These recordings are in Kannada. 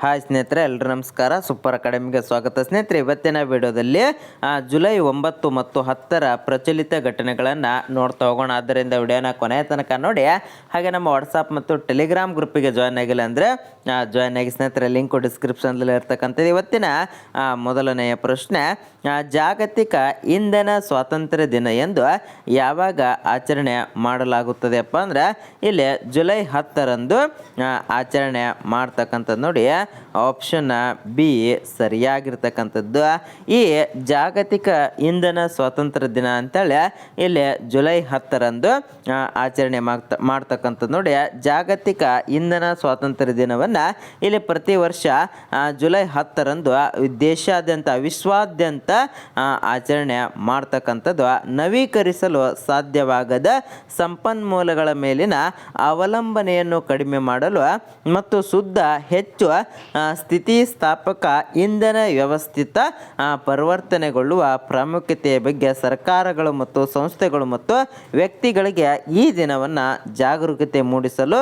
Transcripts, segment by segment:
ಹಾಯ್ ಸ್ನೇಹಿತರೆ, ಎಲ್ಲರೂ ನಮಸ್ಕಾರ. ಸೂಪರ್ ಅಕಾಡೆಮಿಗೆ ಸ್ವಾಗತ. ಸ್ನೇಹಿತರೆ, ಇವತ್ತಿನ ವಿಡಿಯೋದಲ್ಲಿ ಜುಲೈ 9 ಮತ್ತು 10ರ ಪ್ರಚಲಿತ ಘಟನೆಗಳನ್ನು ನೋಡ್ತಾ ಹೋಗೋಣ. ಆದ್ದರಿಂದ ವಿಡಿಯೋನ ಕೊನೆಯ ತನಕ ನೋಡಿ. ಹಾಗೆ ನಮ್ಮ ವಾಟ್ಸಪ್ ಮತ್ತು ಟೆಲಿಗ್ರಾಮ್ ಗ್ರೂಪಿಗೆ ಜಾಯ್ನ್ ಆಗಿಲ್ಲ ಅಂದರೆ ಜಾಯ್ನ್ ಆಗಿ ಸ್ನೇಹಿತರೆ. ಲಿಂಕು ಡಿಸ್ಕ್ರಿಪ್ಷನ್ದಲ್ಲಿ ಇರ್ತಕ್ಕಂಥದ್ದು. ಇವತ್ತಿನ ಮೊದಲನೆಯ ಪ್ರಶ್ನೆ, ಜಾಗತಿಕ ಇಂಧನ ಸ್ವಾತಂತ್ರ್ಯ ದಿನ ಎಂದು ಯಾವಾಗ ಆಚರಣೆ ಮಾಡಲಾಗುತ್ತದೆಯಪ್ಪ ಅಂದ್ರೆ ಇಲ್ಲಿ ಜುಲೈ 10ರಂದು ಆಚರಣೆ ಮಾಡ್ತಕ್ಕಂಥದ್ದು ನೋಡಿ. ಆಪ್ಷನ್ ಬಿ ಸರಿಯಾಗಿರ್ತಕ್ಕಂಥದ್ದು. ಈ ಜಾಗತಿಕ ಇಂಧನ ಸ್ವಾತಂತ್ರ್ಯ ದಿನ ಅಂತೇಳಿ ಇಲ್ಲಿ ಜುಲೈ 10ರಂದು ಆಚರಣೆ ಮಾಡ್ತಕ್ಕಂಥದ್ದು ನೋಡಿ. ಜಾಗತಿಕ ಇಂಧನ ಸ್ವಾತಂತ್ರ್ಯ ದಿನವನ್ನು ಇಲ್ಲಿ ಪ್ರತಿ ವರ್ಷ ಜುಲೈ 10ರಂದು ದೇಶಾದ್ಯಂತ ವಿಶ್ವಾದ್ಯಂತ ಆಚರಣೆ ಮಾಡ್ತಕ್ಕಂಥದ್ದು ನವೀಕರಿಸಲು ಸಾಧ್ಯವಾಗದ ಸಂಪನ್ಮೂಲಗಳ ಮೇಲಿನ ಅವಲಂಬನೆಯನ್ನು ಕಡಿಮೆ ಮಾಡಲು ಮತ್ತು ಶುದ್ಧ ಹೆಚ್ಚು ಸ್ಥಿತಿಸ್ಥಾಪಕ ಇಂಧನ ವ್ಯವಸ್ಥಿತ ಪರಿವರ್ತನೆಗೊಳ್ಳುವ ಪ್ರಾಮುಖ್ಯತೆಯ ಬಗ್ಗೆ ಸರ್ಕಾರಗಳು ಮತ್ತು ಸಂಸ್ಥೆಗಳು ಮತ್ತು ವ್ಯಕ್ತಿಗಳಿಗೆ ಈ ದಿನವನ್ನು ಜಾಗರೂಕತೆ ಮೂಡಿಸಲು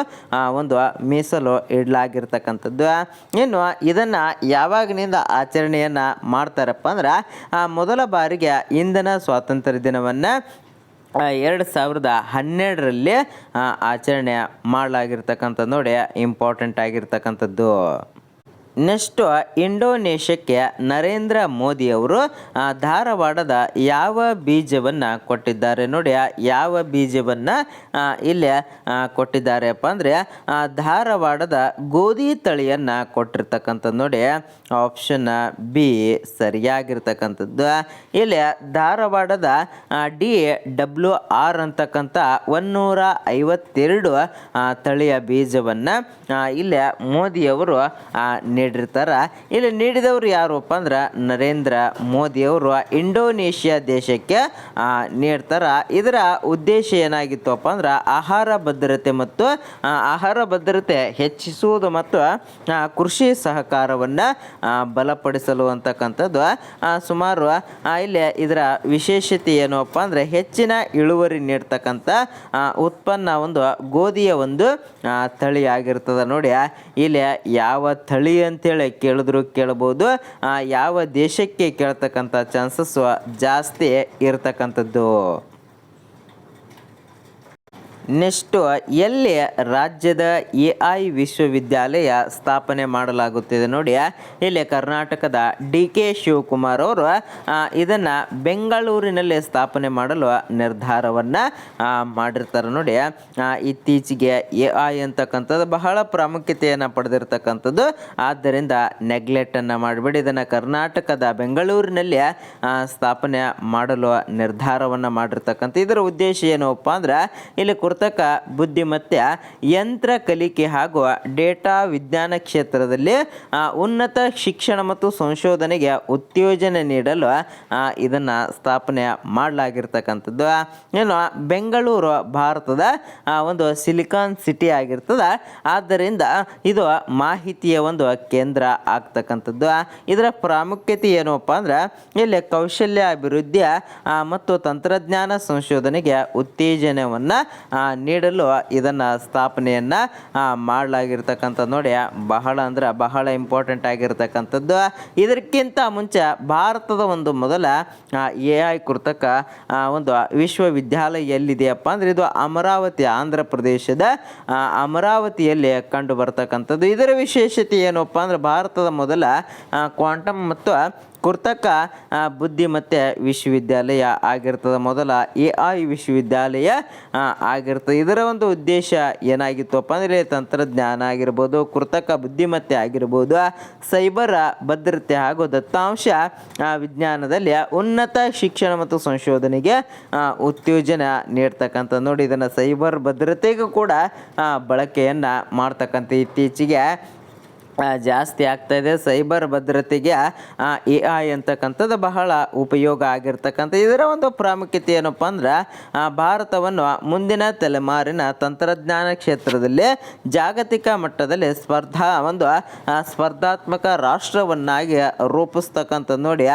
ಒಂದು ಮೀಸಲು ಇಡಲಾಗಿರ್ತಕ್ಕಂಥದ್ದು. ಇನ್ನು ಇದನ್ನು ಯಾವಾಗಿನಿಂದ ಆಚರಣೆಯನ್ನು ಮಾಡ್ತಾರಪ್ಪ ಅಂದ್ರೆ ಮೊದಲ ಬಾರಿಗೆ ಇಂಧನ ಸ್ವಾತಂತ್ರ್ಯ ದಿನವನ್ನು 2012ರಲ್ಲಿ ಆಚರಣೆ ಮಾಡಲಾಗಿರ್ತಕ್ಕಂಥದ್ದು ನೋಡಿ. ಇಂಪಾರ್ಟೆಂಟ್ ಆಗಿರ್ತಕ್ಕಂಥದ್ದು. ನೆಕ್ಸ್ಟು, ಇಂಡೋನೇಷ್ಯಾಕ್ಕೆ ನರೇಂದ್ರ ಮೋದಿಯವರು ಧಾರವಾಡದ ಯಾವ ಬೀಜವನ್ನು ಕೊಟ್ಟಿದ್ದಾರೆ ನೋಡಿ. ಯಾವ ಬೀಜವನ್ನು ಇಲ್ಲಿ ಕೊಟ್ಟಿದ್ದಾರೆಪ್ಪ ಅಂದರೆ ಧಾರವಾಡದ ಗೋಧಿ ತಳಿಯನ್ನು ಕೊಟ್ಟಿರ್ತಕ್ಕಂಥದ್ದು ನೋಡಿ. ಆಪ್ಷನ್ ಬಿ ಸರಿಯಾಗಿರ್ತಕ್ಕಂಥದ್ದು. ಇಲ್ಲಿ ಧಾರವಾಡದ DWR ಅಂತಕ್ಕಂಥ 152 ತಳಿಯ ಬೀಜವನ್ನು ಇಲ್ಲಿ ಮೋದಿಯವರು ನೀಡಿರ್ತಾರೆ. ಇಲ್ಲಿ ನೀಡಿದವರು ಯಾರಪ್ಪ ಅಂದ್ರೆ ನರೇಂದ್ರ ಮೋದಿಯವರು ಇಂಡೋನೇಷ್ಯಾ ದೇಶಕ್ಕೆ ನೀಡ್ತಾರೆ. ಇದರ ಉದ್ದೇಶ ಏನಾಗಿತ್ತಪ್ಪ ಅಂದ್ರೆ ಆಹಾರ ಭದ್ರತೆ ಮತ್ತು ಆಹಾರ ಭದ್ರತೆ ಹೆಚ್ಚಿಸುವುದು ಮತ್ತು ಕೃಷಿ ಸಹಕಾರವನ್ನು ಬಲಪಡಿಸಲು ಅಂತಕ್ಕಂಥದ್ದು. ಸುಮಾರು ಇಲ್ಲಿ ಇದರ ವಿಶೇಷತೆ ಏನಪ್ಪ ಅಂದರೆ ಹೆಚ್ಚಿನ ಇಳುವರಿ ನೀಡ್ತಕ್ಕಂಥ ಉತ್ಪನ್ನ ಒಂದು ಗೋಧಿಯ ಒಂದು ತಳಿ ಆಗಿರ್ತದೆ ನೋಡಿ. ಇಲ್ಲಿ ಯಾವ ತಳಿ ಅಂತೇಳಿ ಕೇಳ್ಬೋದು. ಯಾವ ದೇಶಕ್ಕೆ ಕೇಳ್ತಕ್ಕಂಥ ಚಾನ್ಸಸ್ ಜಾಸ್ತಿ ಇರ್ತಕ್ಕಂಥದ್ದು. ನೆಕ್ಸ್ಟು, ಎಲ್ಲಿ ರಾಜ್ಯದ AI ವಿಶ್ವವಿದ್ಯಾಲಯ ಸ್ಥಾಪನೆ ಮಾಡಲಾಗುತ್ತಿದೆ ನೋಡಿ. ಇಲ್ಲಿ ಕರ್ನಾಟಕದ DK ಶಿವಕುಮಾರ್ ಅವರು ಇದನ್ನು ಬೆಂಗಳೂರಿನಲ್ಲಿ ಸ್ಥಾಪನೆ ಮಾಡಲು ನಿರ್ಧಾರವನ್ನು ಮಾಡಿರ್ತಾರೆ ನೋಡಿ. ಇತ್ತೀಚೆಗೆ AI ಅಂತಕ್ಕಂಥದ್ದು ಬಹಳ ಪ್ರಾಮುಖ್ಯತೆಯನ್ನು ಪಡೆದಿರ್ತಕ್ಕಂಥದ್ದು. ಆದ್ದರಿಂದ ನೆಗ್ಲೆಕ್ಟನ್ನು ಮಾಡಿಬಿಡಿ. ಇದನ್ನು ಕರ್ನಾಟಕದ ಬೆಂಗಳೂರಿನಲ್ಲಿ ಸ್ಥಾಪನೆ ಮಾಡಲು ನಿರ್ಧಾರವನ್ನು ಮಾಡಿರ್ತಕ್ಕಂಥ. ಇದರ ಉದ್ದೇಶ ಏನಪ್ಪ ಅಂದ್ರೆ ಇಲ್ಲಿ ಕೃತಕ ಬುದ್ಧಿಮತ್ತೆ, ಯಂತ್ರ ಕಲಿಕೆ ಹಾಗೂ ಡೇಟಾ ವಿಜ್ಞಾನ ಕ್ಷೇತ್ರದಲ್ಲಿ ಉನ್ನತ ಶಿಕ್ಷಣ ಮತ್ತು ಸಂಶೋಧನೆಗೆ ಉತ್ತೇಜನ ನೀಡಲು ಇದನ್ನು ಸ್ಥಾಪನೆ ಮಾಡಲಾಗಿರ್ತಕ್ಕಂಥದ್ದು. ಏನು, ಬೆಂಗಳೂರು ಭಾರತದ ಒಂದು ಸಿಲಿಕಾನ್ ಸಿಟಿ ಆಗಿರ್ತದೆ. ಆದ್ದರಿಂದ ಇದು ಮಾಹಿತಿಯ ಒಂದು ಕೇಂದ್ರ ಆಗ್ತಕ್ಕಂಥದ್ದು. ಇದರ ಪ್ರಾಮುಖ್ಯತೆ ಏನಪ್ಪ ಅಂದ್ರೆ ಇಲ್ಲಿ ಕೌಶಲ್ಯ ಅಭಿವೃದ್ಧಿ ಮತ್ತು ತಂತ್ರಜ್ಞಾನ ಸಂಶೋಧನೆಗೆ ಉತ್ತೇಜನವನ್ನು ನೀಡಲು ಇದನ್ನು ಸ್ಥಾಪನೆಯನ್ನು ಮಾಡಲಾಗಿರ್ತಕ್ಕಂಥದ್ದು ನೋಡಿ. ಬಹಳ ಇಂಪಾರ್ಟೆಂಟ್ ಆಗಿರ್ತಕ್ಕಂಥದ್ದು. ಇದಕ್ಕಿಂತ ಮುಂಚೆ ಭಾರತದ ಒಂದು ಮೊದಲ AI ಕೃತಕ ಒಂದು ವಿಶ್ವವಿದ್ಯಾಲಯ ಎಲ್ಲಿದೆಯಪ್ಪ ಅಂದರೆ ಇದು ಅಮರಾವತಿ, ಆಂಧ್ರ ಪ್ರದೇಶದ ಅಮರಾವತಿಯಲ್ಲಿ ಕಂಡು ಬರ್ತಕ್ಕಂಥದ್ದು. ಇದರ ವಿಶೇಷತೆ ಏನಪ್ಪ ಅಂದರೆ ಭಾರತದ ಮೊದಲ ಕ್ವಾಂಟಮ್ ಮತ್ತು ಕೃತಕ ಬುದ್ಧಿಮತ್ತೆ ವಿಶ್ವವಿದ್ಯಾಲಯ ಆಗಿರ್ತದೆ. ಮೊದಲ AI ವಿಶ್ವವಿದ್ಯಾಲಯ ಆಗಿರ್ತದೆ. ಇದರ ಒಂದು ಉದ್ದೇಶ ಏನಾಗಿತ್ತಪ್ಪ ಅಂದರೆ ತಂತ್ರಜ್ಞಾನ ಆಗಿರ್ಬೋದು, ಕೃತಕ ಬುದ್ಧಿಮತ್ತೆ ಆಗಿರ್ಬೋದು, ಸೈಬರ್ ಭದ್ರತೆ ಹಾಗೂ ದತ್ತಾಂಶ ವಿಜ್ಞಾನದಲ್ಲಿ ಉನ್ನತ ಶಿಕ್ಷಣ ಮತ್ತು ಸಂಶೋಧನೆಗೆ ಉತ್ತೇಜನ ನೀಡ್ತಕ್ಕಂಥ ನೋಡಿ. ಇದನ್ನು ಸೈಬರ್ ಭದ್ರತೆಗೂ ಕೂಡ ಬಳಕೆಯನ್ನು ಮಾಡ್ತಕ್ಕಂಥ ಇತ್ತೀಚೆಗೆ ಜಾಸ್ತಿ ಆಗ್ತಾಯಿದೆ. ಸೈಬರ್ ಭದ್ರತೆಗೆ AI ಅಂತಕ್ಕಂಥದ್ದು ಬಹಳ ಉಪಯೋಗ ಆಗಿರ್ತಕ್ಕಂಥ. ಇದರ ಒಂದು ಪ್ರಾಮುಖ್ಯತೆ ಏನಪ್ಪ ಅಂದ್ರೆ ಭಾರತವನ್ನು ಮುಂದಿನ ತಲೆಮಾರಿನ ತಂತ್ರಜ್ಞಾನ ಕ್ಷೇತ್ರದಲ್ಲಿ ಜಾಗತಿಕ ಮಟ್ಟದಲ್ಲಿ ಸ್ಪರ್ಧಾತ್ಮಕ ರಾಷ್ಟ್ರವನ್ನಾಗಿ ರೂಪಿಸ್ತಕ್ಕಂಥದ್ದು ನೋಡಿ.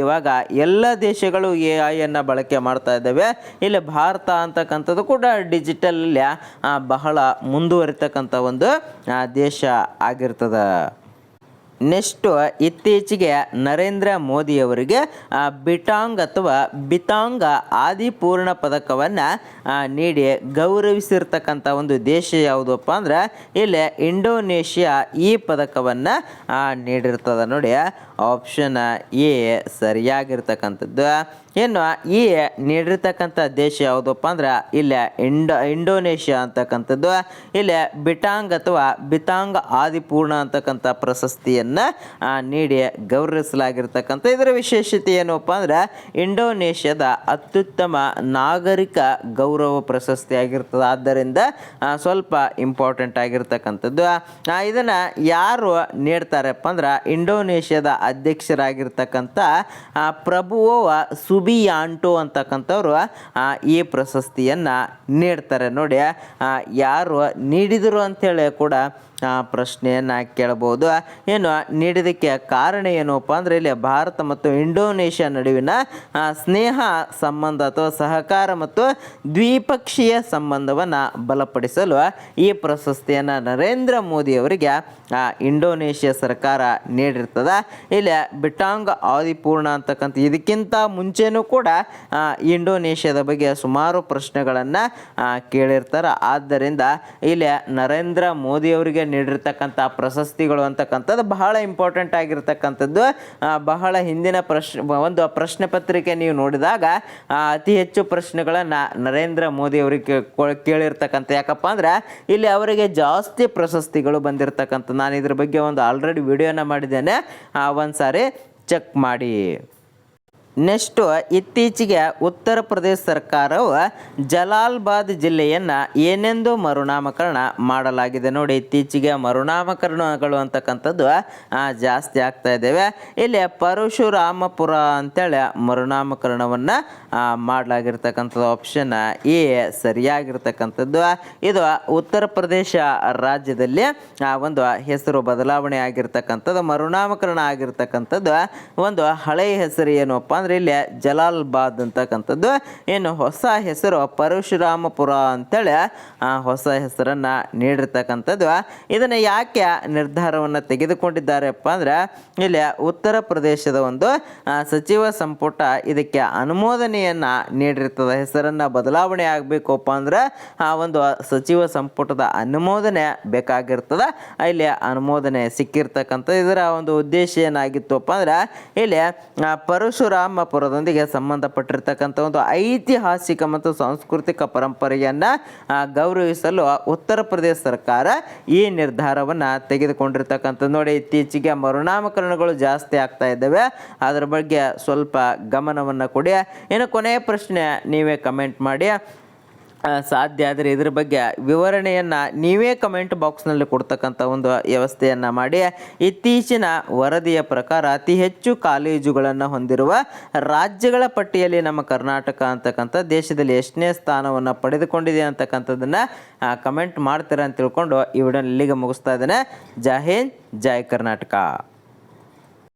ಇವಾಗ ಎಲ್ಲ ದೇಶಗಳು AI ಬಳಕೆ ಮಾಡ್ತಾ ಇದ್ದಾವೆ. ಇಲ್ಲಿ ಭಾರತ ಅಂತಕ್ಕಂಥದ್ದು ಕೂಡ ಡಿಜಿಟಲಲ್ಲಿ ಬಹಳ ಮುಂದುವರಿತಕ್ಕಂಥ ಒಂದು ದೇಶ ಆಗಿರ್ತದೆ. ನೆಕ್ಸ್ಟು ಇತ್ತೀಚೆಗೆ ನರೇಂದ್ರ ಮೋದಿಯವರಿಗೆ ಬಿಟಾಂಗ್ ಅಥವಾ ಬಿತಾಂಗ ಆದಿಪೂರ್ಣ ಪದಕವನ್ನು ನೀಡಿ ಗೌರವಿಸಿರ್ತಕ್ಕಂಥ ಒಂದು ದೇಶ ಯಾವುದಪ್ಪ ಅಂದ್ರೆ ಇಲ್ಲಿ ಇಂಡೋನೇಷ್ಯಾ ಈ ಪದಕವನ್ನು ನೀಡಿರ್ತದೆ ನೋಡಿ. ಆಪ್ಷನ್ ಎ ಸರಿಯಾಗಿರ್ತಕ್ಕಂಥದ್ದು. ಇನ್ನು ಈ ನೀಡಿರ್ತಕ್ಕಂಥ ದೇಶ ಯಾವುದಪ್ಪ ಅಂದ್ರೆ ಇಲ್ಲಿ ಇಂಡೋನೇಷ್ಯಾ ಅಂತಕ್ಕಂಥದ್ದು. ಇಲ್ಲಿ ಬಿಟಾಂಗ್ ಅಥವಾ ಬಿತಾಂಗ್ ಆದಿಪೂರ್ಣ ಅಂತಕ್ಕಂಥ ಪ್ರಶಸ್ತಿಯನ್ನು ನೀಡಿ ಗೌರವಿಸಲಾಗಿರ್ತಕ್ಕಂಥ. ಇದರ ವಿಶೇಷತೆ ಏನಪ್ಪ ಅಂದ್ರೆ ಇಂಡೋನೇಷ್ಯಾದ ಅತ್ಯುತ್ತಮ ನಾಗರಿಕ ಗೌರವ ಪ್ರಶಸ್ತಿ ಆಗಿರ್ತದೆ. ಆದ್ದರಿಂದ ಸ್ವಲ್ಪ ಇಂಪಾರ್ಟೆಂಟ್ ಆಗಿರ್ತಕ್ಕಂಥದ್ದು. ಇದನ್ನು ಯಾರು ನೀಡ್ತಾರಪ್ಪ ಅಂದ್ರೆ ಇಂಡೋನೇಷ್ಯಾದ ಅಧ್ಯಕ್ಷರಾಗಿರ್ತಕ್ಕಂಥ ಪ್ರಭುವೋ ಸುಬಿಯಾಂಟೋ ಅಂತಕ್ಕಂಥವ್ರು ಈ ಪ್ರಶಸ್ತಿಯನ್ನು ನೀಡ್ತಾರೆ ನೋಡಿ. ಯಾರು ನೀಡಿದರು ಅಂಥೇಳಿ ಕೂಡ ಪ್ರಶ್ನೆಯನ್ನು ಕೇಳಬಹುದು. ಏನು ನೀಡಿದ್ದಕ್ಕೆ ಕಾರಣ ಏನಪ್ಪ ಅಂದರೆ ಇಲ್ಲಿ ಭಾರತ ಮತ್ತು ಇಂಡೋನೇಷ್ಯಾ ನಡುವಿನ ಸ್ನೇಹ ಸಂಬಂಧ ಅಥವಾ ಸಹಕಾರ ಮತ್ತು ದ್ವಿಪಕ್ಷೀಯ ಸಂಬಂಧವನ್ನು ಬಲಪಡಿಸಲು ಈ ಪ್ರಶಸ್ತಿಯನ್ನು ನರೇಂದ್ರ ಮೋದಿ ಅವರಿಗೆ ಇಂಡೋನೇಷ್ಯಾ ಸರ್ಕಾರ ನೀಡಿರ್ತದೆ. ಇಲ್ಲಿ ಬಿಟಾಂಗ್ ಆದಿಪೂರ್ಣ ಅಂತಕ್ಕಂಥ ಇದಕ್ಕಿಂತ ಮುಂಚೆನೂ ಕೂಡ ಇಂಡೋನೇಷ್ಯಾದ ಬಗ್ಗೆ ಸುಮಾರು ಪ್ರಶ್ನೆಗಳನ್ನು ಕೇಳಿರ್ತಾರೆ. ಆದ್ದರಿಂದ ಇಲ್ಲಿ ನರೇಂದ್ರ ಮೋದಿ ಅವರಿಗೆ ನೀಡಿರ್ತಕ್ಕಂಥ ಪ್ರಶಸ್ತಿಗಳು ಅಂತಕ್ಕಂಥದ್ದು ಬಹಳ ಇಂಪಾರ್ಟೆಂಟ್ ಆಗಿರ್ತಕ್ಕಂಥದ್ದು. ಬಹಳ ಹಿಂದಿನ ಒಂದು ಪ್ರಶ್ನೆ ಪತ್ರಿಕೆ ನೀವು ನೋಡಿದಾಗ ಅತಿ ಹೆಚ್ಚು ಪ್ರಶ್ನೆಗಳನ್ನು ನರೇಂದ್ರ ಮೋದಿ ಅವರಿಗೆ ಕೇಳಿರ್ತಕ್ಕಂಥ. ಯಾಕಪ್ಪ ಅಂದ್ರೆ ಇಲ್ಲಿ ಅವರಿಗೆ ಜಾಸ್ತಿ ಪ್ರಶಸ್ತಿಗಳು ಬಂದಿರತಕ್ಕಂಥ. ನಾನು ಇದ್ರ ಬಗ್ಗೆ ಒಂದು ಆಲ್ರೆಡಿ ವಿಡಿಯೋನ ಮಾಡಿದ್ದೇನೆ, ಒಂದು ಸಾರಿ ಚೆಕ್ ಮಾಡಿ. ನೆಕ್ಸ್ಟು ಇತ್ತೀಚೆಗೆ ಉತ್ತರ ಪ್ರದೇಶ ಸರ್ಕಾರವು ಜಲಾಲ್ಬಾದ್ ಜಿಲ್ಲೆಯನ್ನು ಏನೆಂದು ಮರುನಾಮಕರಣ ಮಾಡಲಾಗಿದೆ ನೋಡಿ. ಇತ್ತೀಚೆಗೆ ಮರುನಾಮಕರಣಗಳು ಅಂತಕ್ಕಂಥದ್ದು ಜಾಸ್ತಿ ಆಗ್ತಾ ಇದ್ದೇವೆ. ಇಲ್ಲಿ ಪರಶುರಾಮಪುರ ಅಂತೇಳಿ ಮರುನಾಮಕರಣವನ್ನು ಮಾಡಲಾಗಿರ್ತಕ್ಕಂಥದ್ದು. Option A ಸರಿಯಾಗಿರ್ತಕ್ಕಂಥದ್ದು. ಇದು ಉತ್ತರ ಪ್ರದೇಶ ರಾಜ್ಯದಲ್ಲಿ ಒಂದು ಹೆಸರು ಬದಲಾವಣೆ ಆಗಿರ್ತಕ್ಕಂಥದ್ದು, ಮರುನಾಮಕರಣ ಆಗಿರ್ತಕ್ಕಂಥದ್ದು. ಒಂದು ಹಳೆಯ ಹೆಸರು ಏನಪ್ಪ ಅಂದ್ರೆ ಇಲ್ಲಿ ಜಲಾಲ್ಬಾದ್ ಅಂತಕ್ಕಂಥದ್ದು, ಏನು ಹೊಸ ಹೆಸರು ಪರಶುರಾಮಪುರ ಅಂತೇಳಿ ಹೊಸ ಹೆಸರನ್ನು ನೀಡಿರ್ತಕ್ಕಂಥದ್ದು. ಇದನ್ನು ಯಾಕೆ ನಿರ್ಧಾರವನ್ನು ತೆಗೆದುಕೊಂಡಿದ್ದಾರೆಪ್ಪ ಅಂದ್ರೆ ಇಲ್ಲಿ ಉತ್ತರ ಪ್ರದೇಶದ ಒಂದು ಸಚಿವ ಸಂಪುಟ ಇದಕ್ಕೆ ಅನುಮೋದನೆಯನ್ನು ನೀಡಿರ್ತದೆ. ಹೆಸರನ್ನು ಬದಲಾವಣೆ ಆಗಬೇಕಪ್ಪ ಅಂದ್ರೆ ಆ ಒಂದು ಸಚಿವ ಸಂಪುಟದ ಅನುಮೋದನೆ ಬೇಕಾಗಿರ್ತದೆ. ಇಲ್ಲಿ ಅನುಮೋದನೆ ಸಿಕ್ಕಿರ್ತಕ್ಕಂಥ. ಇದರ ಒಂದು ಉದ್ದೇಶ ಏನಾಗಿತ್ತಪ್ಪ ಅಂದ್ರೆ ಇಲ್ಲಿ ಪರಶುರಾಮಪುರದೊಂದಿಗೆ ಸಂಬಂಧಪಟ್ಟಿರ್ತಕ್ಕಂಥ ಒಂದು ಐತಿಹಾಸಿಕ ಮತ್ತು ಸಾಂಸ್ಕೃತಿಕ ಪರಂಪರೆಯನ್ನು ಗೌರವಿಸಲು ಉತ್ತರ ಪ್ರದೇಶ ಸರ್ಕಾರ ಈ ನಿರ್ಧಾರವನ್ನು ತೆಗೆದುಕೊಂಡಿರ್ತಕ್ಕಂಥದ್ದು ನೋಡಿ. ಇತ್ತೀಚೆಗೆ ಮರುನಾಮಕರಣಗಳು ಜಾಸ್ತಿ ಆಗ್ತಾ ಇದ್ದಾವೆ, ಅದರ ಬಗ್ಗೆ ಸ್ವಲ್ಪ ಗಮನವನ್ನು ಕೊಡಿ. ಇನ್ನು ಕೊನೆಯ ಪ್ರಶ್ನೆ ನೀವೇ ಕಮೆಂಟ್ ಮಾಡಿ. ಸಾಧ್ಯ ಆದರೆ ಇದ್ರ ಬಗ್ಗೆ ವಿವರಣೆಯನ್ನು ನೀವೇ ಕಮೆಂಟ್ ಬಾಕ್ಸ್ನಲ್ಲಿ ಕೊಡ್ತಕ್ಕಂಥ ಒಂದು ವ್ಯವಸ್ಥೆಯನ್ನು ಮಾಡಿ. ಇತ್ತೀಚಿನ ವರದಿಯ ಪ್ರಕಾರ ಅತಿ ಹೆಚ್ಚು ಕಾಲೇಜುಗಳನ್ನು ಹೊಂದಿರುವ ರಾಜ್ಯಗಳ ಪಟ್ಟಿಯಲ್ಲಿ ನಮ್ಮ ಕರ್ನಾಟಕ ಅಂತಕ್ಕಂಥ ದೇಶದಲ್ಲಿ ಎಷ್ಟನೇ ಸ್ಥಾನವನ್ನು ಪಡೆದುಕೊಂಡಿದೆ ಅಂತಕ್ಕಂಥದ್ದನ್ನು ಕಮೆಂಟ್ ಮಾಡ್ತೀರಾ ಅಂತ ತಿಳ್ಕೊಂಡು ಈ ವಿಡಿಯೋನ ಇಲ್ಲಿಗೆ ಮುಗಿಸ್ತಾ ಇದ್ದೇನೆ. ಜೈ ಹಿಂದ್, ಜೈ ಕರ್ನಾಟಕ.